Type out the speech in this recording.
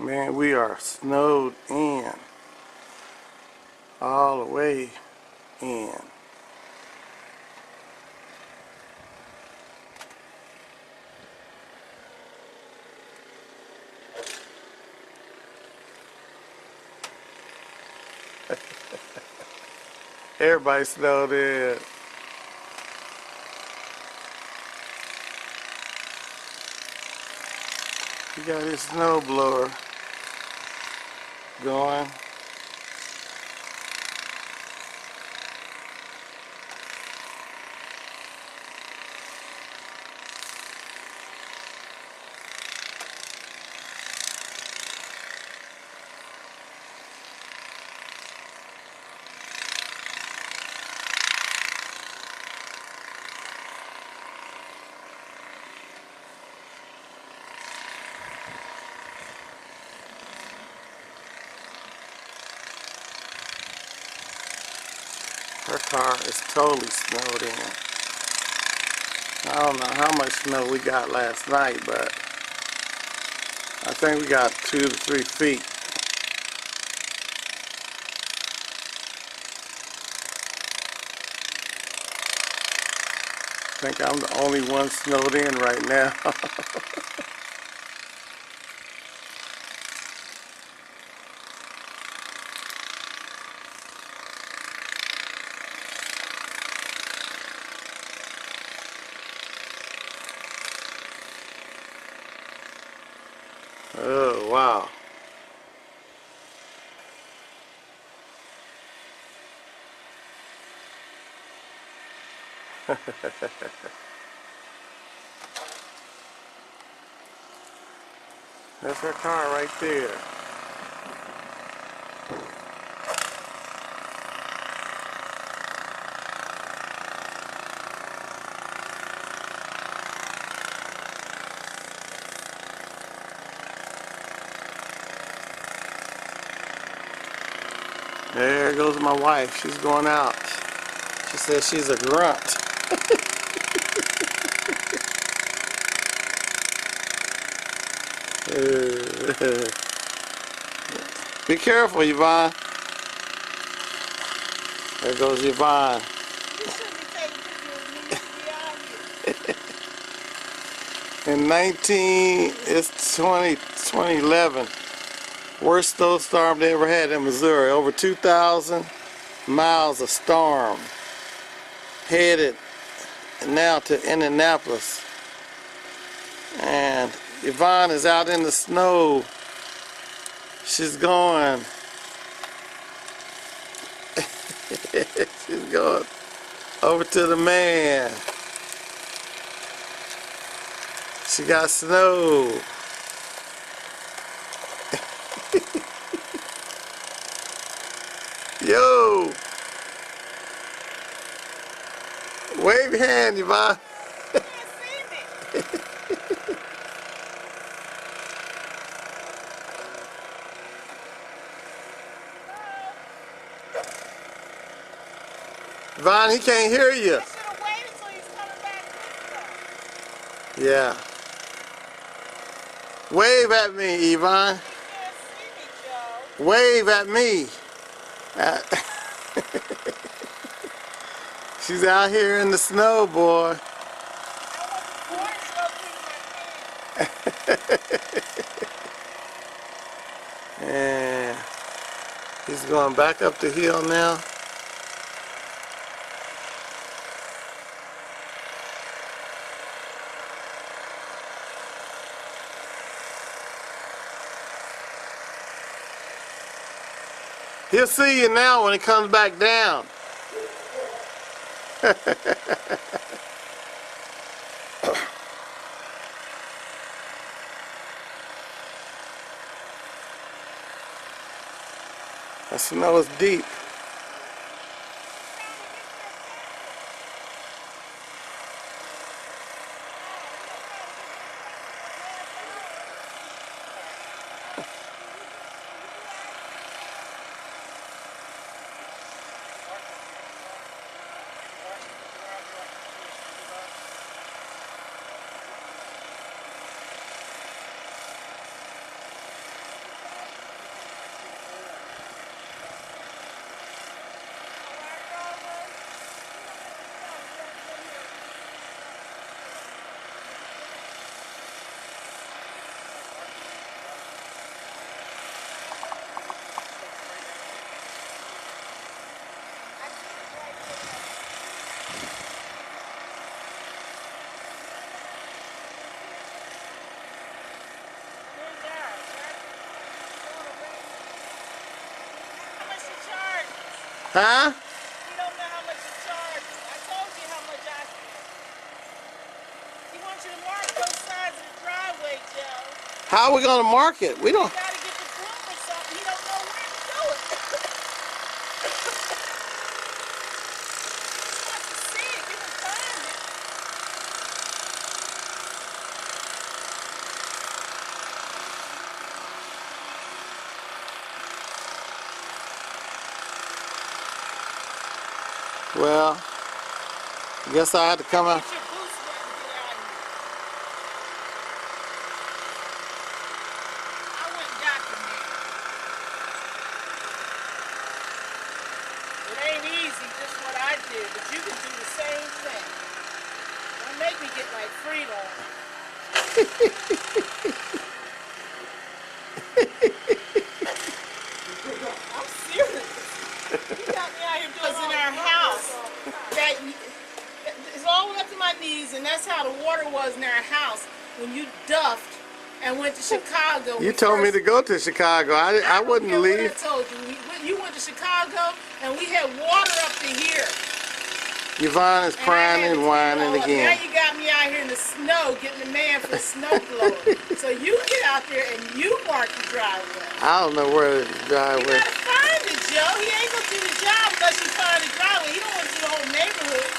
Man, we are snowed in. All the way in. Everybody snowed in. He got his snow blower going. Her car is totally snowed in. I don't know how much snow we got last night, but I think we got 2 to 3 feet. I think I'm the only one snowed in right now. Oh, wow. That's her car right there. There goes my wife. She's going out. She says she's a grunt. Be careful, Yvonne. There goes Yvonne. In 2011, worst snowstorm they ever had in Missouri. Over 2,000 miles of storm headed now to Indianapolis. And Yvonne is out in the snow. She's going. She's going over to the man. She got snow. Yo! Wave your hand, Yvonne. Yvonne, he can't hear you. I should have waited till he's coming back with us. Yeah. Wave at me, Yvonne. You can't see me, Joe. Wave at me. She's out here in the snow, boy. I want the corn smoke in my hand. And he's going back up the hill now. He'll see you now when he comes back down. That snow is deep. Huh? You don't know how much you charge. I told you how much I spent. He wants you to mark those sides of the driveway, Joe. How are we gonna mark it? We You don't. gotta get the broom or something. He don't know where to do it. He wants to see it. You can find it. Well, I guess I had to come out. Get your boots wet and get out of here. I went and got them there. It ain't easy, just what I did, but you can do the same thing. Don't make me get like Frito. I'm serious. You got me out here doing in our house. It's all the way up to my knees, and that's how the water was in our house when you duffed and went to Chicago. You told me to go to Chicago. I wouldn't don't care leave. What I told you. You went to Chicago, and we had water up to here. Yvonne is crying and whining Now again. you got me out here in the snow, getting the man for a snow blower. So you get out there and you mark the driveway. I don't know where the You driveway. gotta find it, Joe. He ain't gonna do the job unless you find the driveway. He don't want to do the whole neighborhood.